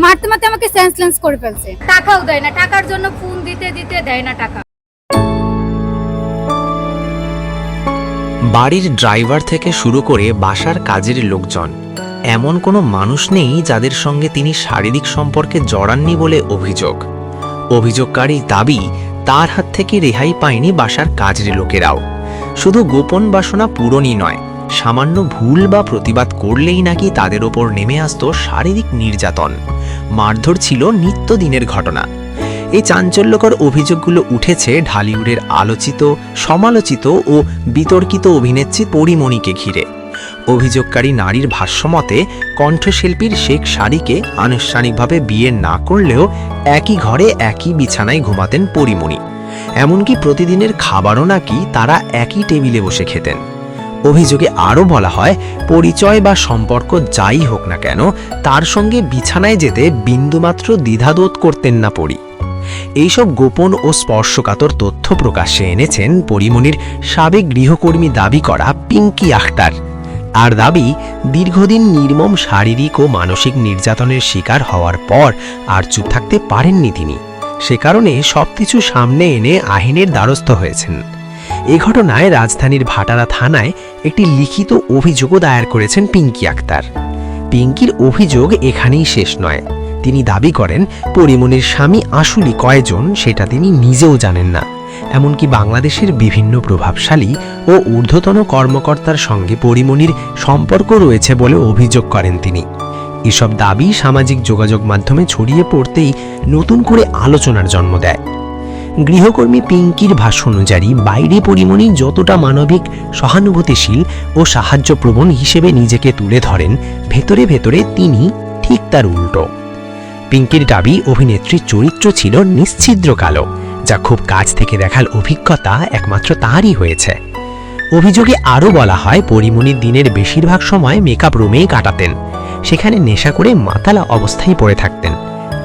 মারতে মারতে আমাকে সেন্সলেস করে ফেলছে। টাকাও দেয় না, টাকার জন্য ফোন দিতে দিতে দেয় না টাকা। বাড়ির ড্রাইভার থেকে শুরু করে বাসার কাজের লোকজন, এমন কোনো মানুষ নেই যাদের সঙ্গে তিনি শারীরিক সম্পর্কে জড়াননি বলে অভিযোগ। অভিযোগকারী দাবি তার হাত থেকে রেহাই পায়নি বাসার কাজের লোকেরাও। শুধু গোপন বাসনা পূরণই নয়, সামান্য ভুল বা প্রতিবাদ করলেই নাকি তাদের ওপর নেমে আসত শারীরিক নির্যাতন। মারধর ছিল নিত্যদিনের ঘটনা। এই চাঞ্চল্যকর অভিযোগগুলো উঠেছে ঢালিউডের আলোচিত, সমালোচিত ও বিতর্কিত অভিনেত্রী পরিমণিকে ঘিরে। অভিযোগকারী নারীর ভাষ্যমতে কণ্ঠশিল্পীর শেখ সারিকে আনুষ্ঠানিকভাবে বিয়ে না করলেও একই ঘরে একই বিছানায় ঘুমাতেন পরিমণি। এমনকি প্রতিদিনের খাবারও নাকি তারা একই টেবিলে বসে খেতেন। অভিযোগে আরও বলা হয়, পরিচয় বা সম্পর্ক যাই হোক না কেন, তার সঙ্গে বিছানায় যেতে বিন্দুমাত্র দ্বিধাবোধ করতেন না পরি। এইসব গোপন ও স্পর্শকাতর তথ্য প্রকাশ্যে এনেছেন পরিমণির সাবেক গৃহকর্মী দাবি করা পিঙ্কি আখতার। আর দাবি, দীর্ঘদিন নির্মম শারীরিক ও মানসিক নির্যাতনের শিকার হওয়ার পর আর চুপ থাকতে পারেননি তিনি। সে কারণে সবকিছু সামনে এনে আইনের দ্বারস্থ হয়েছেন। এ ঘটনায় রাজধানীর ভাটারা থানায় একটি লিখিত অভিযোগও দায়ের করেছেন পিঙ্কি আখতার। পিঙ্কির অভিযোগ এখানেই শেষ নয়। তিনি দাবি করেন, পরিমণির স্বামী আসলে কয়জন সেটা তিনি নিজেও জানেন না। এমনকি বাংলাদেশের বিভিন্ন প্রভাবশালী ও ঊর্ধ্বতন কর্মকর্তার সঙ্গে পরিমণির সম্পর্ক রয়েছে বলে অভিযোগ করেন তিনি। এসব দাবি সামাজিক যোগাযোগ মাধ্যমে ছড়িয়ে পড়তেই নতুন করে আলোচনার জন্ম দেয়। গৃহকর্মী পিঙ্কির ভাষ্য অনুযায়ী বাইরে পরিমণি যতটা মানবিক, সহানুভূতিশীল ও সাহায্যপ্রবণ হিসেবে নিজেকে তুলে ধরেন, ভেতরে ভেতরে তিনি ঠিক তার উল্টো। পিঙ্কির দাবি, অভিনেত্রীর চরিত্র ছিল নিশ্ছিদ্র কালো, যা খুব কাছ থেকে দেখার অভিজ্ঞতা একমাত্র তারই হয়েছে। অভিযোগে আরও বলা হয়, পরিমণির দিনের বেশিরভাগ সময় মেকআপ রুমেই কাটাতেন। সেখানে নেশা করে মাতালা অবস্থায় পড়ে থাকতেন।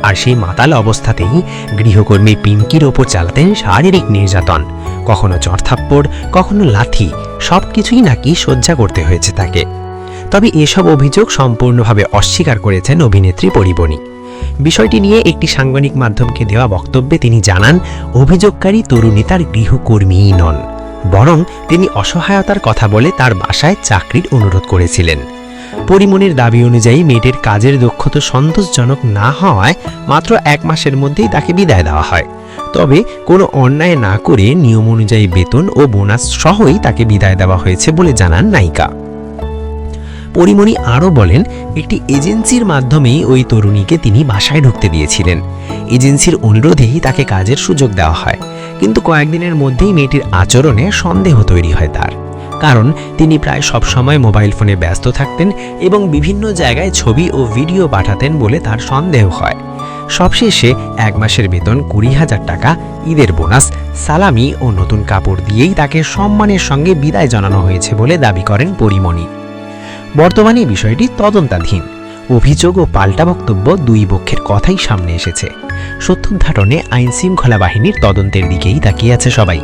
আর সেই মাতাল অবস্থাতেই গৃহকর্মী পিঙ্কির ওপর চালাতেন শারীরিক নির্যাতন। কখনো চড়থাপ্পড়, কখনো লাথি, সব কিছুই নাকি সহ্য করতে হয়েছে তাকে। তবে এসব অভিযোগ সম্পূর্ণভাবে অস্বীকার করেছেন অভিনেত্রী পরিমণি। বিষয়টি নিয়ে একটি সাংবাদিক মাধ্যমকে দেওয়া বক্তব্যে তিনি জানান, অভিযোগকারী তরুণী তার গৃহকর্মীই নন, বরং তিনি অসহায়তার কথা বলে তার বাসায় চাকরির অনুরোধ করেছিলেন। পরিমণির দাবি অনুযায়ী মেয়েটির কাজের দক্ষতা সন্তোষজনক না হওয়ায় মাত্র 1 মাসের মধ্যেই তাকে বিদায় দেওয়া হয়। তবে কোনো অন্যায় না করে নিয়ম অনুযায়ী বেতন ও বোনাস সহই তাকে বিদায় দেওয়া হয়েছে বলে জানান নায়িকা। পরিমণি আরও বলেন, একটি এজেন্সির মাধ্যমেই ওই তরুণীকে তিনি বাসায় ঢুকতে দিয়েছিলেন। এজেন্সির অনুরোধেই তাকে কাজের সুযোগ দেওয়া হয়। কিন্তু কয়েকদিনের মধ্যেই মেয়েটির আচরণে সন্দেহ তৈরি হয় তার। কারণ তিনি প্রায় সব সময় মোবাইল ফোনে ব্যস্ত থাকতেন এবং বিভিন্ন জায়গায় ছবি ও ভিডিও পাঠাতেন বলে তার সন্দেহ হয়। সবশেষে 1 মাসের বেতন 20,000 টাকা, ঈদের বোনাস, সালামি ও নতুন কাপড় দিয়েই তাকে সম্মানের সঙ্গে বিদায় জানানো হয়েছে বলে দাবি করেন পরিমণি। বর্তমানে বিষয়টি তদন্তাধীন। অভিযোগ ও পাল্টা বক্তব্য দুই পক্ষের কথাই সামনে এসেছে। সত্য উদ্ঘাটনে আইন শৃঙ্খলা বাহিনীর তদন্তের দিকেই তাকিয়ে আছে সবাই।